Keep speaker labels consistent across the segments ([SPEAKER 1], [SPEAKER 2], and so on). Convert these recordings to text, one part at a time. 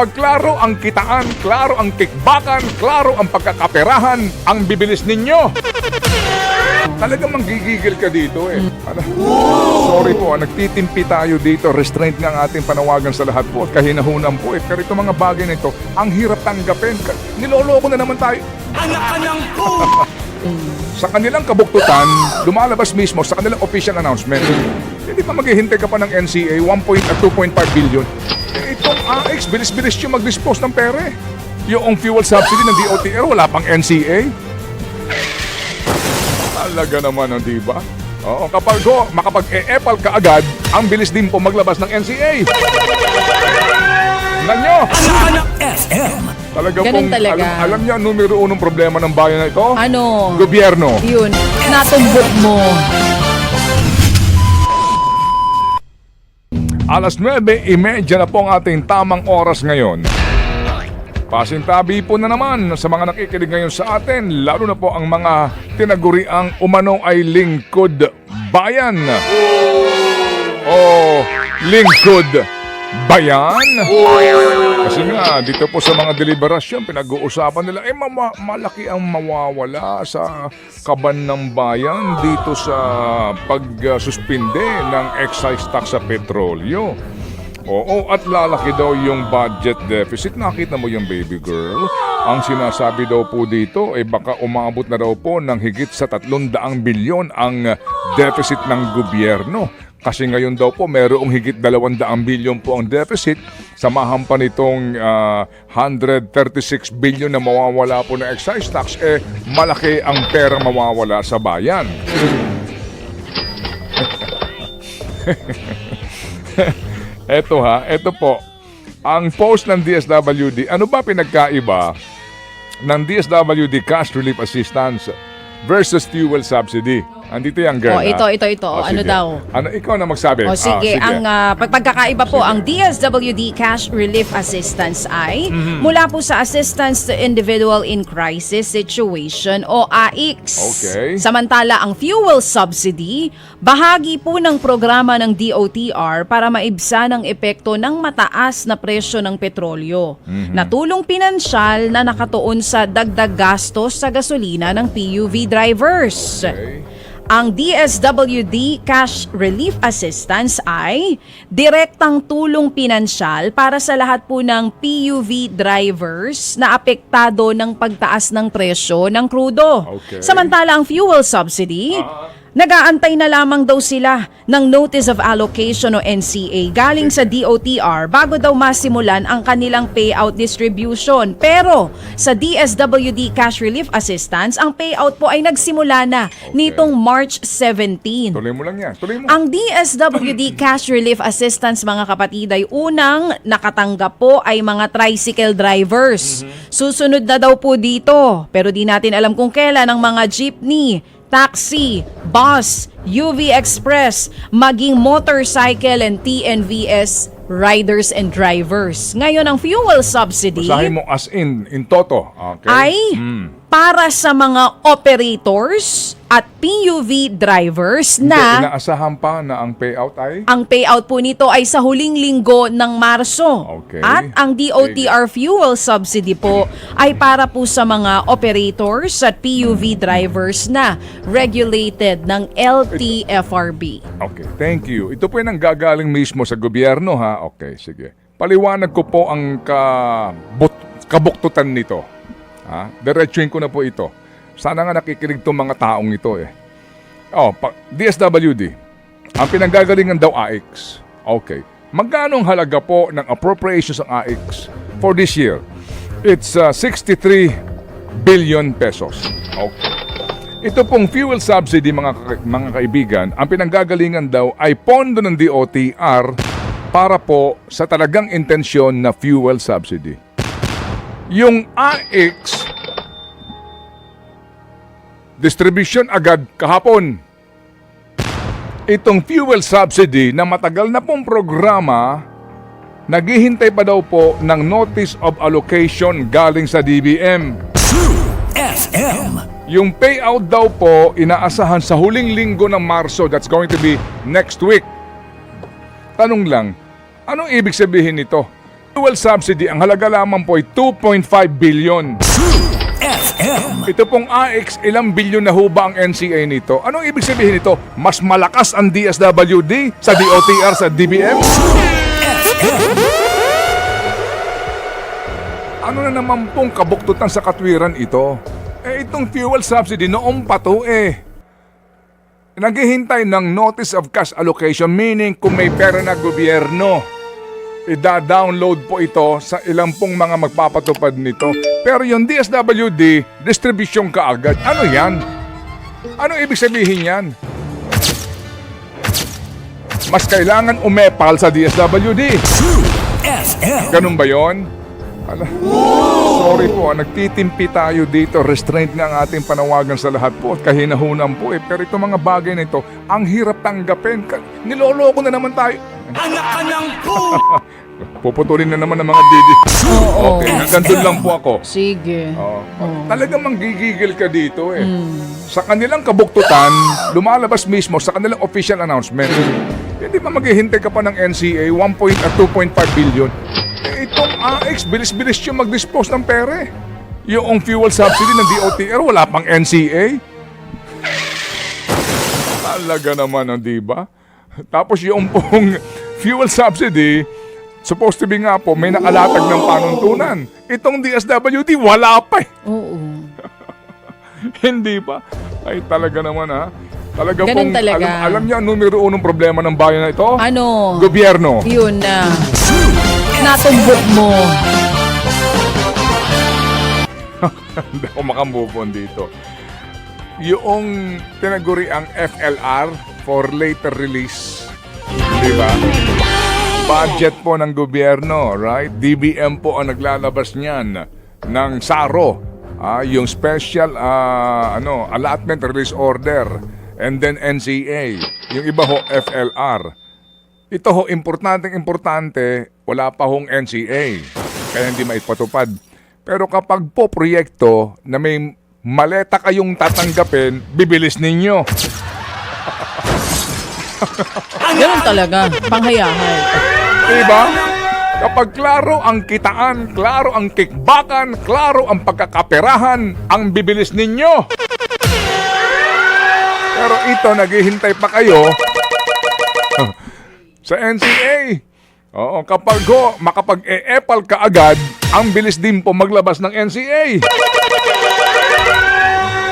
[SPEAKER 1] Kapag klaro ang kitaan, klaro ang kickbackan, klaro ang pagkakaperahan, ang bibilis ninyo. Talagang manggigigil ka dito eh. Sorry po, nagtitimpi tayo dito. Restraint nga ang ating panawagan sa lahat po at kahinahunan po eh. Pero itong mga bagay na ito, ang hirap tanggapin. Niloloko na naman tayo.
[SPEAKER 2] Anak-anak ko!
[SPEAKER 1] Sa kanilang kabuktutan, lumalabas mismo sa kanilang official announcement. Hindi pa maghihintay ka pa ng NCA, 2.5 billion. Eh, itong AX, bilis-bilis yung mag-dispose ng pera eh. Yung fuel subsidy ng DOTR, wala pang NCA. Talaga naman, di ba? Oo, kapag makapag-e-epal ka agad, ang bilis din po maglabas ng NCA. Nanyo!
[SPEAKER 2] Anak-anak FM!
[SPEAKER 1] Talaga
[SPEAKER 3] Ganun
[SPEAKER 1] pong,
[SPEAKER 3] talaga.
[SPEAKER 1] alam niya, numero unong problema ng bayan na ito?
[SPEAKER 3] Ano?
[SPEAKER 1] Gobyerno.
[SPEAKER 3] Yun, natumbok mo.
[SPEAKER 1] Alas 9:30 na po ang ating tamang oras ngayon. Pasintabi po na naman sa mga nakikinig ngayon sa atin, lalo na po ang mga tinaguriang umano ay lingkod bayan. O lingkod bayan? Kasi nga, dito po sa mga deliberasyon, pinag-uusapan nila, malaki ang mawawala sa kaban ng bayan dito sa pagsuspinde ng excise tax sa petrolyo. Oo, at lalaki daw yung budget deficit. Nakita mo yung baby girl? Ang sinasabi daw po dito, baka umabot na daw po ng higit sa 300 bilyon ang deficit ng gobyerno. Kasi ngayon daw po, mayroong higit 200 bilyon po ang deficit. Samahan pa nitong 136 billion na mawawala po ng excise tax, malaki ang pera mawawala sa bayan. Eto po, ang post ng DSWD, ano ba pinagkaiba ng DSWD Cash Relief Assistance versus fuel subsidy? Andito yung girl.
[SPEAKER 3] Ito. Ano
[SPEAKER 1] sige.
[SPEAKER 3] daw?
[SPEAKER 1] Ano, ikaw na magsabi.
[SPEAKER 3] Sige, ang pagkakaiba po, ang DSWD Cash Relief Assistance ay mula po sa Assistance to Individual in Crisis Situation o AIX.
[SPEAKER 1] Okay.
[SPEAKER 3] Samantala, ang fuel subsidy, bahagi po ng programa ng DOTR para maibsa ng epekto ng mataas na presyo ng petrolyo. Na tulong pinansyal na nakatuon sa dagdag gastos sa gasolina ng PUV drivers.
[SPEAKER 1] Okay.
[SPEAKER 3] Ang DSWD Cash Relief Assistance ay direktang tulong pinansyal para sa lahat po ng PUV drivers na apektado ng pagtaas ng presyo ng krudo.
[SPEAKER 1] Okay.
[SPEAKER 3] Samantala ang fuel subsidy, nag-aantay na lamang daw sila ng Notice of Allocation o NCA galing sa DOTR bago daw masimulan ang kanilang payout distribution. Pero sa DSWD Cash Relief Assistance, ang payout po ay nagsimula na nitong March 17.
[SPEAKER 1] Tuloy mo lang yan. Tuloy mo.
[SPEAKER 3] Ang DSWD Cash Relief Assistance, mga kapatid, ay unang nakatanggap po ay mga tricycle drivers. Susunod na daw po dito, pero di natin alam kung kailan, ang mga jeepney, taxi, bus, UV Express, maging motorcycle and TNVS riders and drivers. Ngayon, ang fuel subsidy
[SPEAKER 1] Basahin mo as in toto. Okay.
[SPEAKER 3] ay para sa mga operators at PUV drivers na
[SPEAKER 1] Inaasahan pa na ang payout ay?
[SPEAKER 3] ang payout po nito ay sa huling linggo ng Marso.
[SPEAKER 1] Okay.
[SPEAKER 3] At ang DOTR fuel subsidy po ay para po sa mga operators at PUV drivers na regulated ng LTFRB.
[SPEAKER 1] Okay, thank you. Ito po yung nanggagaling mismo sa gobyerno, ha? Okay, sige. Paliwanag ko po ang kabuktutan nito. Ha? Diretsuhin ko na po ito. Sana nga nakikinig itong mga taong ito eh. DSWD. Ang pinanggagalingan daw AIX. Okay. Magkano ang halaga po ng appropriations ng AIX for this year? It's 63 billion pesos. Okay. Ito pong fuel subsidy, mga kaibigan, ang pinanggagalingan daw ay pondo ng DOTR para po sa talagang intensyon na fuel subsidy. Yung AIX, distribution agad kahapon. Itong fuel subsidy na matagal na pong programa, naghihintay pa daw po ng Notice of Allocation galing sa DBM.
[SPEAKER 2] True FM.
[SPEAKER 1] Yung payout daw po, inaasahan sa huling linggo ng Marso. That's going to be next week. Tanong lang, anong ibig sabihin nito? Fuel subsidy, ang halaga lamang po ay 2.5 billion.
[SPEAKER 2] FM.
[SPEAKER 1] Ito pong AX, ilang bilyon na ho ba ang NCA nito? Anong ibig sabihin nito? Mas malakas ang DSWD sa DOTR sa DBM? Ano na naman pong kabuktutan sa katwiran ito? Itong fuel subsidy noong pa to naghihintay ng notice of cash allocation, meaning kung may pera na gobyerno, ida-download po ito sa ilang pong mga magpapatupad nito. Pero yung DSWD, distribution kaagad. Ano yan? Ano ibig sabihin yan? Mas kailangan umepal sa DSWD.
[SPEAKER 2] FM.
[SPEAKER 1] Ganun ba yon? Sorry po, nagtitimpi tayo dito. Restraint nga ang ating panawagan sa lahat po at kahinahunan po Pero itong mga bagay na ito, ang hirap tanggapin. Niloloko na naman tayo.
[SPEAKER 2] Anak ka ng po.
[SPEAKER 1] Puputulin na naman ng mga didi.
[SPEAKER 3] Oo.
[SPEAKER 1] Okay, nagandun lang po ako.
[SPEAKER 3] Sige.
[SPEAKER 1] Talagang manggigigil ka dito Sa kanilang kabuktutan, lumalabas mismo sa kanilang official announcement. Hindi ba maghihintay ka pa ng NCA 1 at 2.5 billion? Itong AX, bilis-bilis yung mag-dispose ng pera Yung fuel subsidy ng DOTR, wala pang NCA. Talaga naman, di ba? Tapos yung pong fuel subsidy, supposed to be nga po, may nakalatag ng panuntunan. Itong DSWD, wala pa
[SPEAKER 3] Oo.
[SPEAKER 1] Hindi ba? Ay, talaga naman Talaga
[SPEAKER 3] Ganun
[SPEAKER 1] pong,
[SPEAKER 3] talaga.
[SPEAKER 1] alam niyo ang numero unong problema ng bayan na ito?
[SPEAKER 3] Ano?
[SPEAKER 1] Gobyerno.
[SPEAKER 3] Yun na. Natumbok mo.
[SPEAKER 1] Hindi ako makamove on dito. Yung tinaguri ang FLR for later release. Di ba? Budget po ng gobyerno, right? DBM po ang naglalabas niyan ng SARO. Yung special allotment release order. And then NCA. Yung iba ho, FLR. Ito ho, importante, wala pa hong NCA. Kaya hindi maipatupad. Pero kapag po proyekto na may maleta kayong tatanggapin, bibilis ninyo.
[SPEAKER 3] Ganun talaga. Panghayahay.
[SPEAKER 1] Diba? Kapag klaro ang kitaan, klaro ang kickbackan, klaro ang pagkakaperahan, ang bibilis ninyo. Pero ito, naghihintay pa kayo sa NCA. Oo, kapag makapag-e-epal ka agad, ang bilis din po maglabas ng NCA.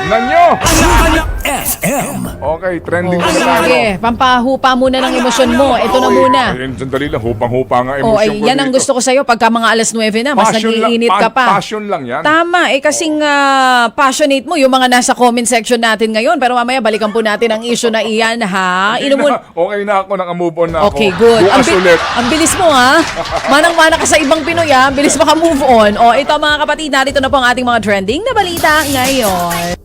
[SPEAKER 1] Nanyo!
[SPEAKER 2] Anak FM.
[SPEAKER 1] Okay, trending na tayo.
[SPEAKER 3] Sige, pampahupa muna ng emosyon mo. Ito na muna.
[SPEAKER 1] Ay, sandali lang, hupang-hupa nga
[SPEAKER 3] Oh,
[SPEAKER 1] emosyon
[SPEAKER 3] ay,
[SPEAKER 1] ko
[SPEAKER 3] yan ang
[SPEAKER 1] dito.
[SPEAKER 3] gusto ko sa'yo pagka mga alas 9 na, mas nagiinit ka pa.
[SPEAKER 1] Passion lang yan.
[SPEAKER 3] Tama, kasing passionate mo yung mga nasa comment section natin ngayon. Pero mamaya balikan po natin ang issue na iyan, ha?
[SPEAKER 1] Okay na ako, naka-move on na ako.
[SPEAKER 3] Okay, good.
[SPEAKER 1] Bukas ulit.
[SPEAKER 3] Ang bilis mo, ha? Manang-mana ka sa ibang Pinoy, ha? Bilis maka-move on. O, ito mga kapatid, narito na po ang ating mga trending na balita ngayon.